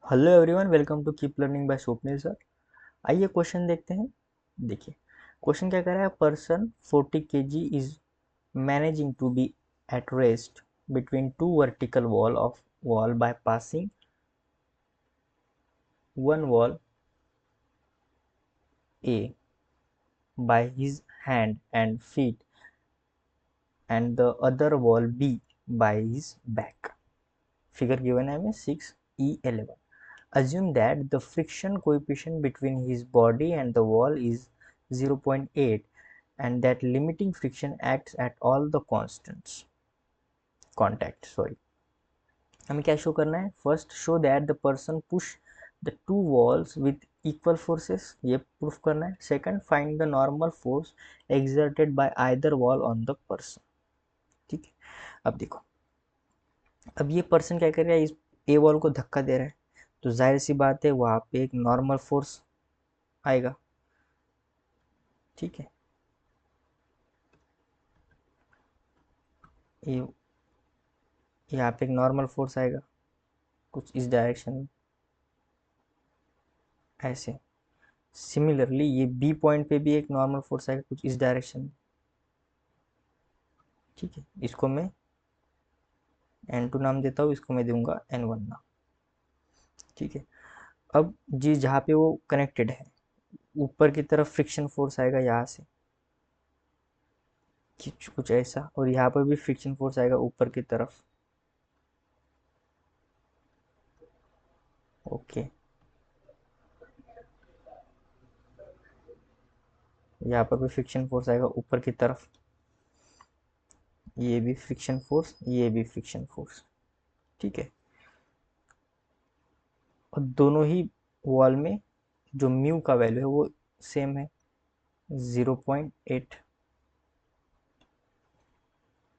Hello everyone, welcome to keep learning by Swapnil sir. आइए question देखते हैं। देखिए क्वेश्चन क्या कह रहा है। Person 40 kg is managing to be at rest between two vertical wall by passing one wall A by his hand and feet and the other wall B by his back. Figure given है हमें 6E11। Assume that the friction coefficient between his body and the wall is 0.8 and that limiting friction acts at all the contact. हमें क्या show करना है। First show that the person push the two walls with equal forces, ये proof करना है। Second, find the normal force exerted by either wall on the person. ठीक है, अब देखो, अब ये पर्सन क्या कर रहा है, इस ए वॉल को धक्का दे रहा है, तो जाहिर सी बात है वहां पे एक नॉर्मल फोर्स आएगा। ठीक है, ये यहाँ पे एक नॉर्मल फोर्स आएगा कुछ इस डायरेक्शन में, ऐसे। सिमिलरली ये बी पॉइंट पे भी एक नॉर्मल फोर्स आएगा कुछ इस डायरेक्शन में। ठीक है, इसको मैं N2 नाम देता हूँ, इसको मैं दूंगा N1 नाम। ठीक है, अब जी जहाँ पे वो कनेक्टेड है, ऊपर की तरफ फ्रिक्शन फोर्स आएगा यहाँ से कुछ ऐसा, और यहाँ पर भी फ्रिक्शन फोर्स आएगा ऊपर की तरफ। ओके, यहाँ पर भी फ्रिक्शन फोर्स आएगा ऊपर की तरफ, ये भी फ्रिक्शन फोर्स, ये भी फ्रिक्शन फोर्स। ठीक है, और दोनों ही वॉल में जो म्यू का वैल्यू है वो सेम है, 0.8।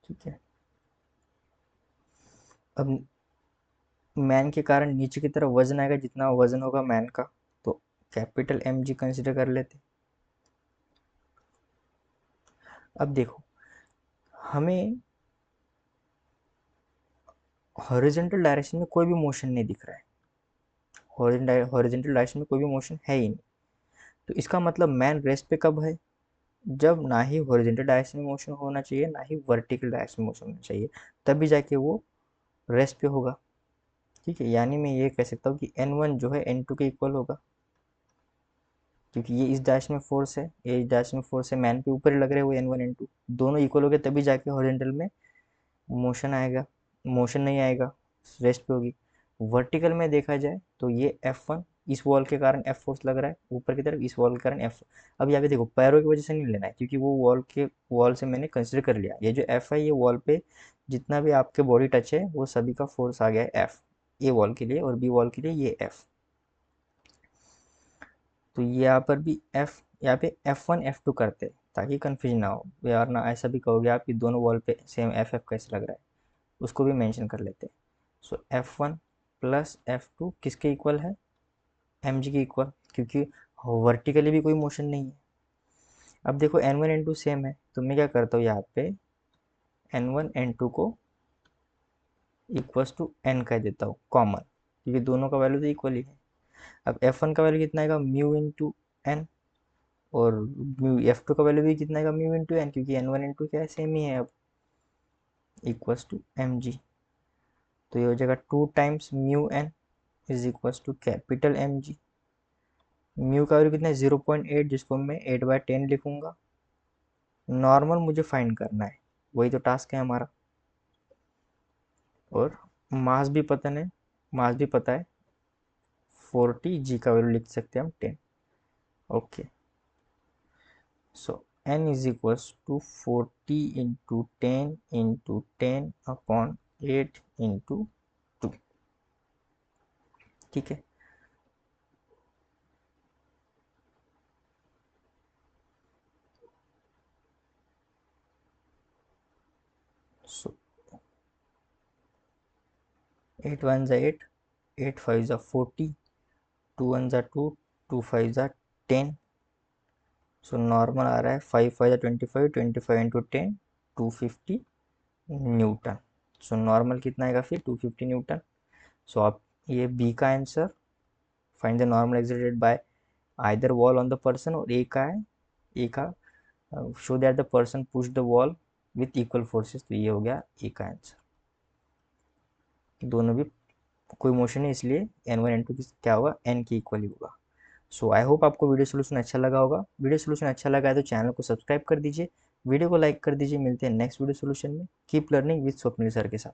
ठीक है, अब मैन के कारण नीचे की तरफ वजन आएगा, जितना वजन होगा मैन का, तो कैपिटल mg कंसिडर कर लेते। अब देखो, हमें हॉरिजॉन्टल डायरेक्शन में कोई भी मोशन नहीं दिख रहा है, हॉरिजॉन्टल डायरेक्शन में कोई भी मोशन है ही नहीं। तो इसका मतलब मैन रेस्ट पे कब है, जब ना ही हॉरिजॉन्टल डायरेक्शन में मोशन होना चाहिए ना ही वर्टिकल डायरेक्शन में मोशन होना चाहिए, तभी जाके वो रेस्ट पे होगा। ठीक है, यानी मैं ये कह सकता हूँ कि N1 जो है N2 के इक्वल होगा, क्योंकि ये इस डैश में फोर्स है, ये इस डैश में फोर्स है, मैन के ऊपर ही लग रहे हैं वो N1 N2, दोनों इक्वल हो गए तभी जाके हॉरिजॉन्टल में मोशन आएगा। मोशन नहीं आएगा, रेस्ट पे होगी। वर्टिकल में देखा जाए तो ये F1, इस वॉल के कारण F फोर्स लग रहा है ऊपर की तरफ, इस वॉल के कारण F। अब यहाँ पे देखो, पैरों की वजह से नहीं लेना है, क्योंकि वो वॉल से मैंने कंसिडर कर लिया। ये जो F है, ये वॉल पे जितना भी आपके बॉडी टच है वो सभी का फोर्स आ गया है F, ए वॉल के लिए और बी वॉल के लिए ये F। तो यहाँ पर भी F, यहाँ पे F1 F2 करते हैं ताकि कंफ्यूज ना हो यार, ना ऐसा भी कहोगे आप कि दोनों वॉल पे सेम F कैसे लग रहा है, उसको भी मेंशन कर लेते हैं। सो F1 प्लस F2 किसके इक्वल है, mg के इक्वल, क्योंकि वर्टिकली भी कोई मोशन नहीं है। अब देखो N1 N2 सेम है, तो मैं क्या करता हूँ यहाँ पे N1 N2 को इक्वल्स टू n कह देता हूँ कॉमन, क्योंकि दोनों का वैल्यू तो इक्वल ही है। अब F1 का वैल्यू कितना आएगा, म्यू इंटू एन, और म्यू F2 का वैल्यू भी कितना आएगा, म्यू इंटू एन, क्योंकि N1 N2 क्या है, सेम ही है। अब इक्वल्स टू mg, तो ये हो जाएगा 2 times mu N is equals to capital mg। Mu का वैल्यू कितना है, 0.8, जिसको मैं 8/10 लिखूंगा। नॉर्मल मुझे फाइंड करना है, वही तो टास्क है हमारा। और मास भी पता है, मास भी पता है 40, जी का वैल्यू लिख सकते हैं हम 10। Okay, so n is equals to 40 into 10 into 10 upon 8 into 2। ठीक है, सो 8 1 जा 8, 8 5 जा 40, 2 1 जा 2, 2 5 जा 10। सो नॉर्मल आ रहा है 5 5 जा 25, 25 इंटू 10, 250 न्यूटन। सो नॉर्मल कितना आएगा फिर, 250 न्यूटन। सो आप ये बी का answer. Find the normal exerted by either wall on the person, और ए का है, ए का show that the person push the wall with equal forces, तो ये हो गया ए का आंसर। दोनों भी कोई मोशन है, इसलिए n1 n2 क्या होगा, n के इक्वल ही होगा। सो आई होप आपको वीडियो सोल्यूशन अच्छा लगा होगा। वीडियो सोल्यूशन अच्छा लगा है तो चैनल को सब्सक्राइब कर दीजिए, वीडियो को लाइक कर दीजिए। मिलते हैं नेक्स्ट वीडियो सोल्यूशन में। Keep learning with Swapnil sir के साथ।